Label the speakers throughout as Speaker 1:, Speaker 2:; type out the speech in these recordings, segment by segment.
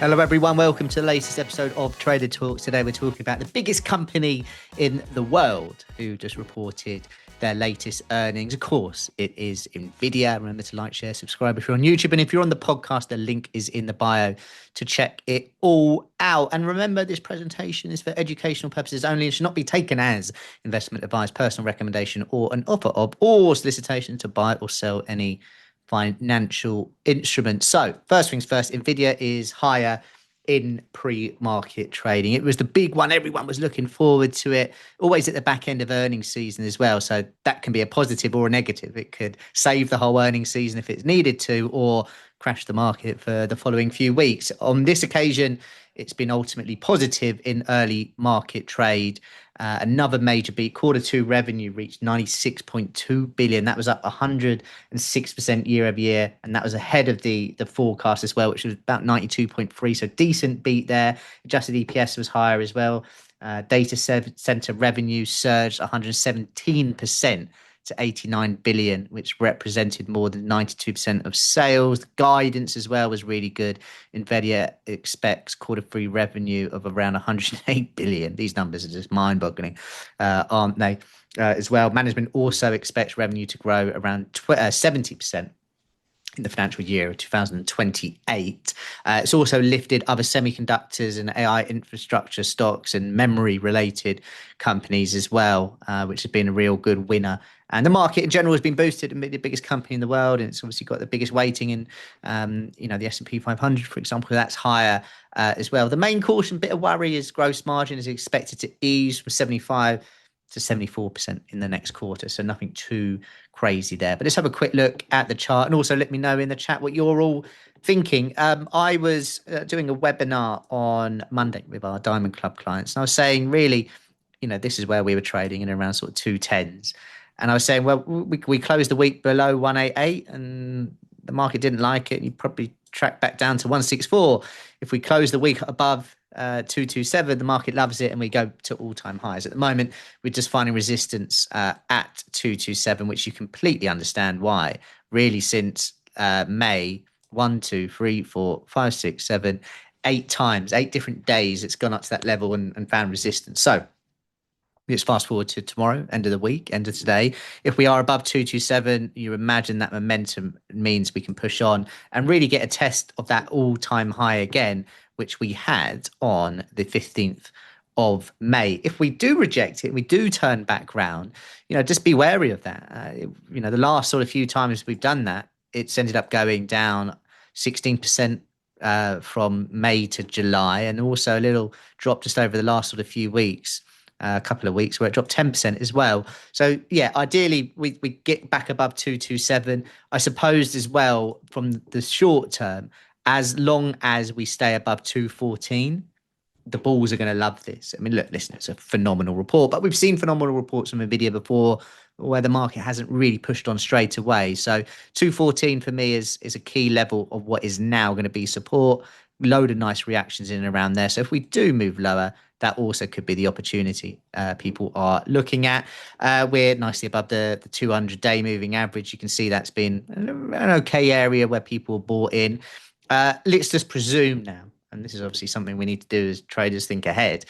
Speaker 1: Hello, everyone. Welcome to the latest episode of Trader Talks. Today, we're talking about the biggest company in the world who just reported their latest earnings. Of course, it is Nvidia. Remember to like, share, subscribe if you're on YouTube. And if you're on the podcast, the link is in the bio to check it all out. And remember, this presentation is for educational purposes only and should not be taken as investment advice, personal recommendation, or an offer of or solicitation to buy or sell any financial instruments. So first things first, Nvidia is higher in pre-market trading. It was the big one. Everyone was looking forward to it, always at the back end of earnings season as well. So that can be a positive or a negative. It could save the whole earnings season if it's needed to, or crash the market for the following few weeks. On this occasion, it's been ultimately positive in early market trade. Another major beat. Quarter two revenue reached 96.2 billion. That was up 106% year over year. And that was ahead of the forecast as well, which was about 92.3. So decent beat there. Adjusted EPS was higher as well. Data center revenue surged 117% to 89 billion, which represented more than 92% of sales. The guidance as well was really good. Nvidia expects quarter three revenue of around 108 billion. These numbers are just mind-boggling, aren't they? As well, management also expects revenue to grow around 70% in the financial year of 2028. It's also lifted other semiconductors and AI infrastructure stocks and memory-related companies as well, which has been a real good winner. And the market in general has been boosted to be the biggest company in the world, and it's obviously got the biggest weighting in, the S&P 500, for example. That's higher as well. The main caution, bit of worry, is gross margin is expected to ease from 75 to 74% in the next quarter. So nothing too crazy there. But let's have a quick look at the chart, and also let me know in the chat what you're all thinking. I was doing a webinar on Monday with our Diamond Club clients, and I was saying, really, this is where we were trading in around sort of 210s. And I was saying, well, we closed the week below 188 and the market didn't like it. You probably track back down to 164. If we close the week above 227, the market loves it and we go to all-time highs. At the moment, we're just finding resistance at 227, which you completely understand why. Really, since May, 1, 2, 3, 4, 5, 6, 7, 8 times, 8 different days, it's gone up to that level and found resistance. So let's fast forward to tomorrow, end of the week, end of today. If we are above 227, you imagine that momentum means we can push on and really get a test of that all-time high again, which we had on the 15th of May. If we do reject it, we do turn back round, just be wary of that. The last sort of few times we've done that, it's ended up going down 16% from May to July, and also a little drop just over the last sort of few weeks. A couple of weeks where it dropped 10% as well. So yeah, ideally we get back above 227. I suppose as well from the short term, as long as we stay above 214, the bulls are going to love this. I mean, look, listen, it's a phenomenal report, but we've seen phenomenal reports from Nvidia before where the market hasn't really pushed on straight away. So 214 for me is a key level of what is now going to be support. Load of nice reactions in and around there. So if we do move lower, that also could be the opportunity people are looking at. We're nicely above the 200-day moving average. You can see that's been an okay area where people bought in. Let's just presume now, and this is obviously something we need to do as traders, think ahead,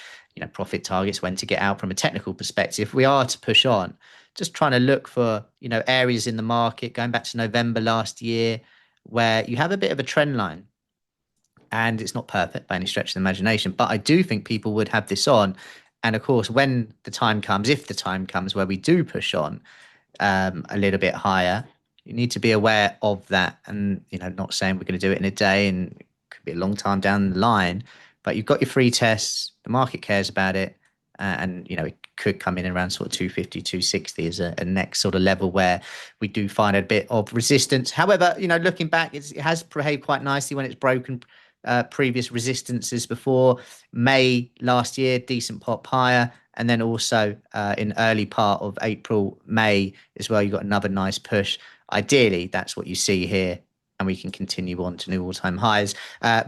Speaker 1: profit targets, when to get out from a technical perspective. If we are to push on, just trying to look for, areas in the market, going back to November last year, where you have a bit of a trend line. And it's not perfect by any stretch of the imagination, but I do think people would have this on. And of course, when the time comes, if the time comes where we do push on a little bit higher, you need to be aware of that. And, not saying we're going to do it in a day, and it could be a long time down the line, but you've got your free tests, the market cares about it. And, it could come in around sort of 250, 260 as a next sort of level where we do find a bit of resistance. However, looking back, it has behaved quite nicely when it's broken previous resistances before. May last year, decent pop higher. And then also in early part of April, May as well, you got another nice push. Ideally, that's what you see here. And we can continue on to new all-time highs.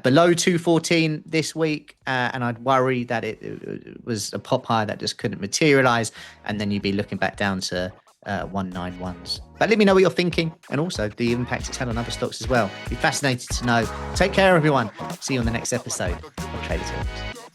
Speaker 1: Below 214 this week, and I'd worry that it was a pop high that just couldn't materialize. And then you'd be looking back down to 191s. But let me know what you're thinking, and also the impact it's had on other stocks as well. Be fascinated to know. Take care, everyone. See you on the next episode of Trader Talks.